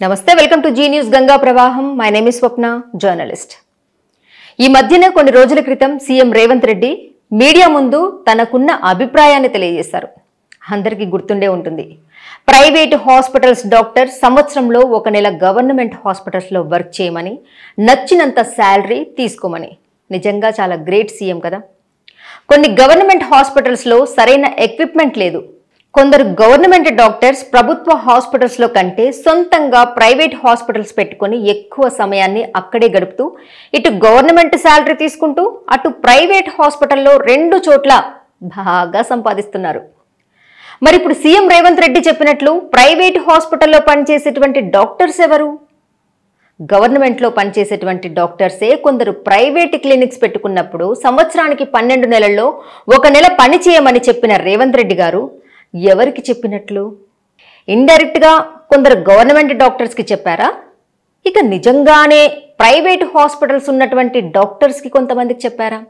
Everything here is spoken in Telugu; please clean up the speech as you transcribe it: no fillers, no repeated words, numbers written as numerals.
నమస్తే, welcome to Zee News Ganga Pravaham. My name is Swapna, journalist. ఈ మధ్యన కొన్ని రోజుల క్రితం సీఎం రేవంత్ రెడ్డి మీడియా ముందు తనకున్న అభిప్రాయాన్ని తెలియజేశారు. అందరికీ గుర్తుండే ఉంటుంది. ప్రైవేటు హాస్పిటల్స్ డాక్టర్ సంవత్సరంలో 1 నెల గవర్నమెంట్ హాస్పిటల్స్లో వర్క్ చేయమని, నచ్చినంత శాలరీ తీసుకోమని. నిజంగా చాలా గ్రేట్ సీఎం కదా. కొన్ని గవర్నమెంట్ హాస్పిటల్స్లో సరైన ఎక్విప్మెంట్ లేదు. కొందరు గవర్నమెంట్ డాక్టర్స్ ప్రభుత్వ హాస్పిటల్స్లో కంటే సొంతంగా ప్రైవేట్ హాస్పిటల్స్ పెట్టుకొని ఎక్కువ సమయాన్ని అక్కడే గడుపుతూ ఇటు గవర్నమెంట్ శాలరీ తీసుకుంటూ అటు ప్రైవేట్ హాస్పిటల్లో 2 చోట్ల బాగా సంపాదిస్తున్నారు. మరి ఇప్పుడు సీఎం రేవంత్ రెడ్డి చెప్పినట్లు ప్రైవేట్ హాస్పిటల్లో పనిచేసేటువంటి డాక్టర్స్ ఎవరు? గవర్నమెంట్లో పనిచేసేటువంటి డాక్టర్సే కొందరు ప్రైవేట్ క్లినిక్స్ పెట్టుకున్నప్పుడు సంవత్సరానికి 12 నెలల్లో 1 నెల పని చేయమని చెప్పిన రేవంత్ రెడ్డి గారు ఎవరికి చెప్పినట్లు? ఇండైరెక్ట్గా కొందరు గవర్నమెంట్ డాక్టర్స్కి చెప్పారా? ఇక నిజంగానే ప్రైవేట్ హాస్పిటల్స్ ఉన్నటువంటి డాక్టర్స్కి కొంతమందికి చెప్పారా?